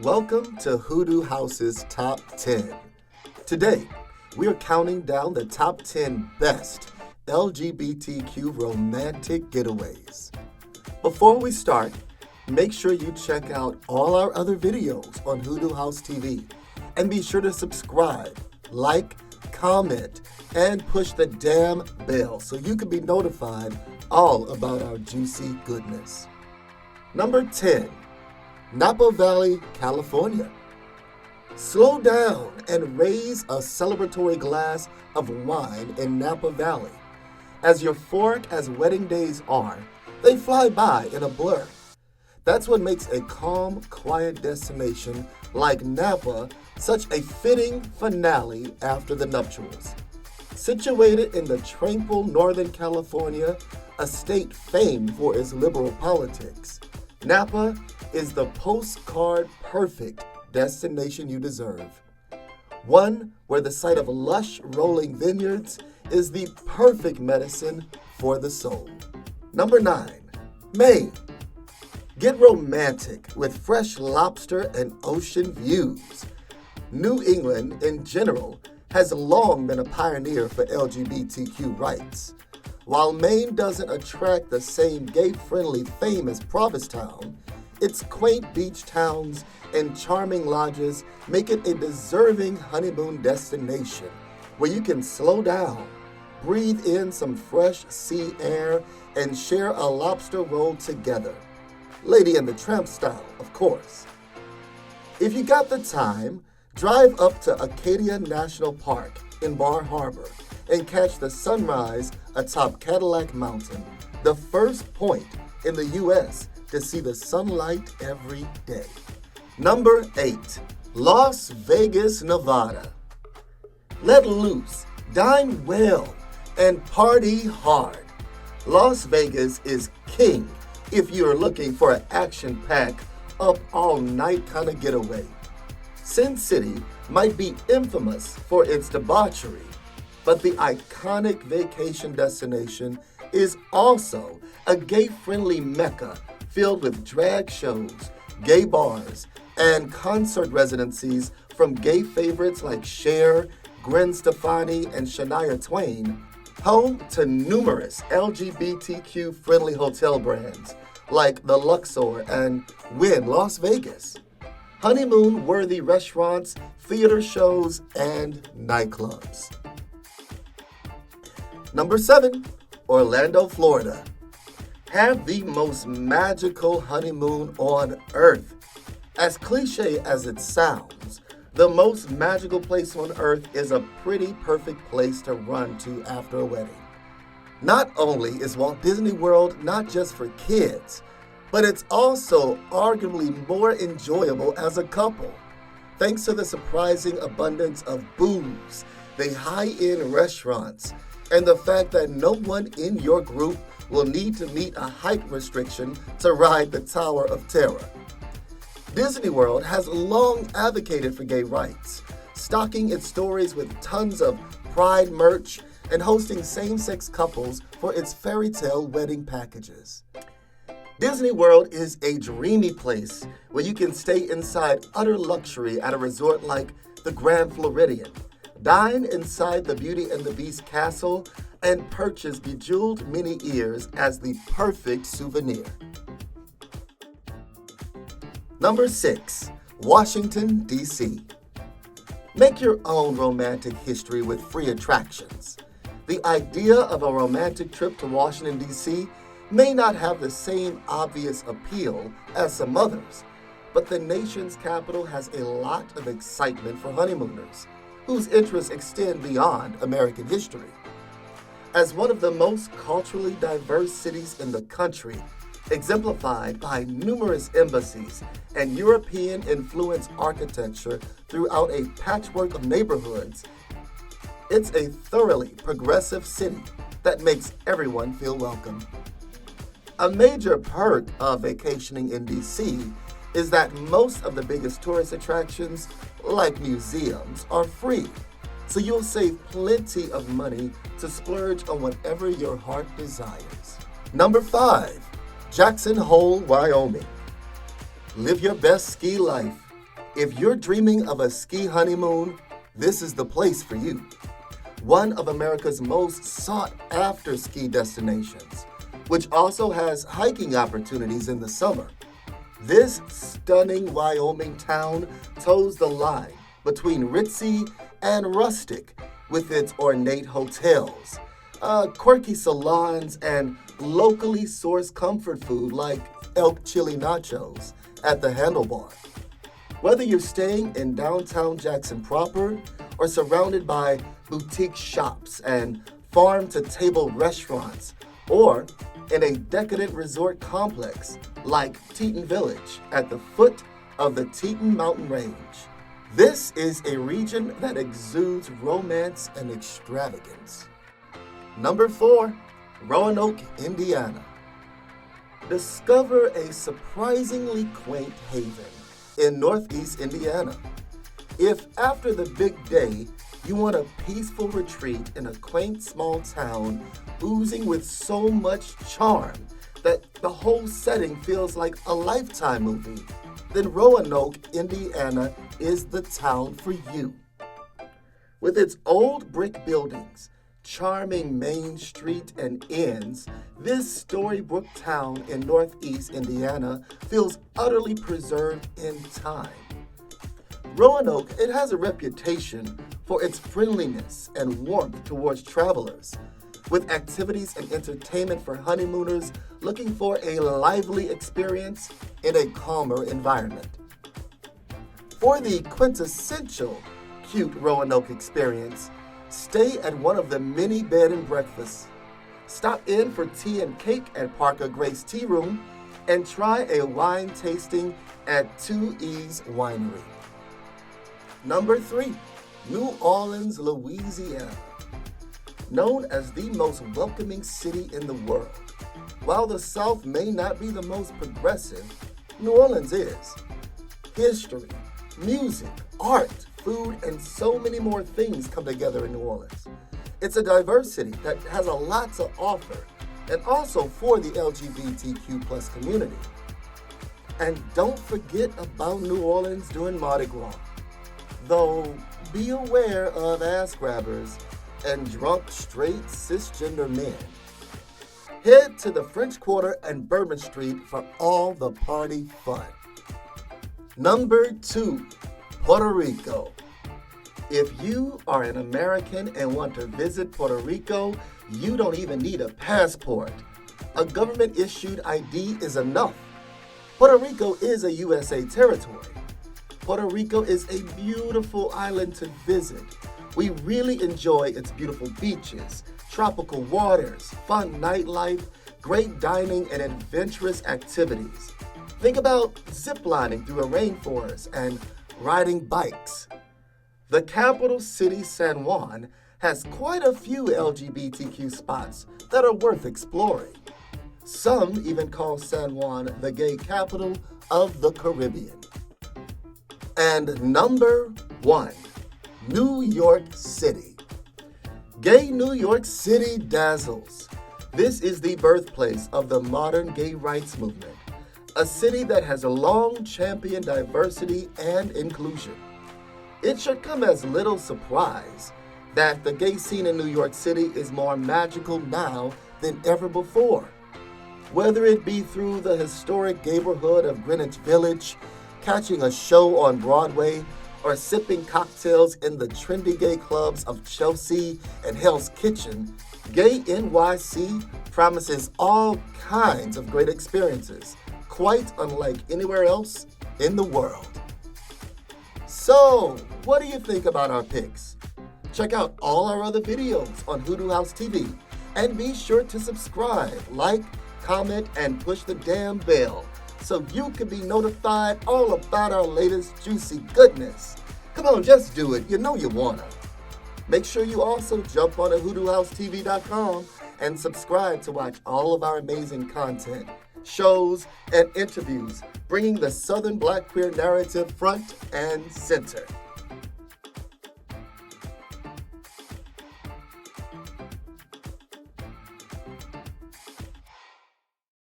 Welcome to Hoodoo House's Top 10. Today, we are counting down the top 10 best LGBTQ romantic getaways. Before we start, make sure you check out all our other videos on Hoodoo House TV and be sure to subscribe, like, comment, and push the damn bell so you can be notified all about our juicy goodness. Number 10. Napa Valley, California. Slow down and raise a celebratory glass of wine in Napa Valley. As euphoric as wedding days are, they fly by in a blur. That's what makes a calm, quiet destination like Napa such a fitting finale after the nuptials. Situated in the tranquil Northern California, a state famed for its liberal politics, Napa is the postcard perfect destination you deserve. One where the sight of lush rolling vineyards is the perfect medicine for the soul. Number 9, Maine. Get romantic with fresh lobster and ocean views. New England in general has long been a pioneer for LGBTQ rights. While Maine doesn't attract the same gay-friendly fame as Provincetown, its quaint beach towns and charming lodges make it a deserving honeymoon destination where you can slow down, breathe in some fresh sea air, and share a lobster roll together. Lady and the Tramp style, of course. If you got the time, drive up to Acadia National Park in Bar Harbor and catch the sunrise atop Cadillac Mountain, the first point in the U.S. to see the sunlight every day. Number 8, Las Vegas, Nevada. Let loose, dine well, and party hard. Las Vegas is king if you're looking for an action-packed, up-all-night kind of getaway. Sin City might be infamous for its debauchery, but the iconic vacation destination is also a gay-friendly mecca filled with drag shows, gay bars, and concert residencies from gay favorites like Cher, Gwen Stefani, and Shania Twain, home to numerous LGBTQ-friendly hotel brands like the Luxor and Wynn Las Vegas, honeymoon-worthy restaurants, theater shows, and nightclubs. Number 7, Orlando, Florida. Have the most magical honeymoon on earth. As cliche as it sounds, the most magical place on earth is a pretty perfect place to run to after a wedding. Not only is Walt Disney World not just for kids, but it's also arguably more enjoyable as a couple, thanks to the surprising abundance of booze, the high-end restaurants, and the fact that no one in your group will need to meet a height restriction to ride the Tower of Terror. Disney World has long advocated for gay rights, stocking its stories with tons of pride merch and hosting same-sex couples for its fairy tale wedding packages. Disney World is a dreamy place where you can stay inside utter luxury at a resort like the Grand Floridian, dine inside the Beauty and the Beast castle, and purchase bejeweled mini ears as the perfect souvenir. Number 6, Washington, D.C. Make your own romantic history with free attractions. The idea of a romantic trip to Washington, D.C. may not have the same obvious appeal as some others, but the nation's capital has a lot of excitement for honeymooners, whose interests extend beyond American history. As one of the most culturally diverse cities in the country, exemplified by numerous embassies and European-influenced architecture throughout a patchwork of neighborhoods, it's a thoroughly progressive city that makes everyone feel welcome. A major perk of vacationing in D.C. is that most of the biggest tourist attractions, like museums, are free, so you'll save plenty of money to splurge on whatever your heart desires. Number 5, Jackson Hole, Wyoming. Live your best ski life If you're dreaming of a ski honeymoon, this is the place for you. One of America's most sought-after ski destinations, which also has hiking opportunities in the summer. This stunning Wyoming town toes the line between ritzy and rustic with its ornate hotels, quirky salons, and locally sourced comfort food like elk chili nachos at the handlebar. Whether you're staying in downtown Jackson proper or surrounded by boutique shops and farm-to-table restaurants, or in a decadent resort complex like Teton Village at the foot of the Teton Mountain Range, this is a region that exudes romance and extravagance. Number 4, Roanoke, Indiana. Discover a surprisingly quaint haven in Northeast Indiana. If after the big day, you want a peaceful retreat in a quaint small town oozing with so much charm that the whole setting feels like a Lifetime movie, then Roanoke, Indiana is the town for you. With its old brick buildings, charming main street and inns, this storybook town in Northeast Indiana feels utterly preserved in time. Roanoke, it has a reputation for its friendliness and warmth towards travelers, with activities and entertainment for honeymooners looking for a lively experience in a calmer environment. For the quintessential cute Roanoke experience, stay at one of the many bed and breakfasts. Stop in for tea and cake at Parker Grace Tea Room and try a wine tasting at 2E's Winery. Number 3, New Orleans, Louisiana. Known as the most welcoming city in the world, while the South may not be the most progressive, New Orleans is. History, music, art, food, and so many more things come together in New Orleans. It's a diverse city that has a lot to offer, and also for the LGBTQ plus community. And don't forget about New Orleans during Mardi Gras. Though be aware of ass grabbers and drunk straight cisgender men. Head to the French Quarter and Bourbon Street for all the party fun. Number 2, Puerto Rico. If you are an American and want to visit Puerto Rico, you don't even need a passport. A government-issued ID is enough. Puerto Rico is a USA territory. Puerto Rico is a beautiful island to visit. We really enjoy its beautiful beaches, tropical waters, fun nightlife, great dining, and adventurous activities. Think about ziplining through a rainforest and riding bikes. The capital city, San Juan, has quite a few LGBTQ spots that are worth exploring. Some even call San Juan the gay capital of the Caribbean. And number 1, New York City. Gay New York City dazzles. This is the birthplace of the modern gay rights movement, a city that has long championed diversity and inclusion. It should come as little surprise that the gay scene in New York City is more magical now than ever before. Whether it be through the historic neighborhood of Greenwich Village, catching a show on Broadway, or sipping cocktails in the trendy gay clubs of Chelsea and Hell's Kitchen, Gay NYC promises all kinds of great experiences, quite unlike anywhere else in the world. So, what do you think about our picks? Check out all our other videos on Hoodoo House TV, and be sure to subscribe, like, comment, and push the damn bell so you can be notified all about our latest juicy goodness. Come on, just do it. You know you wanna. Make sure you also jump on hoodoohousetv.com and subscribe to watch all of our amazing content, shows, and interviews, bringing the Southern Black queer narrative front and center.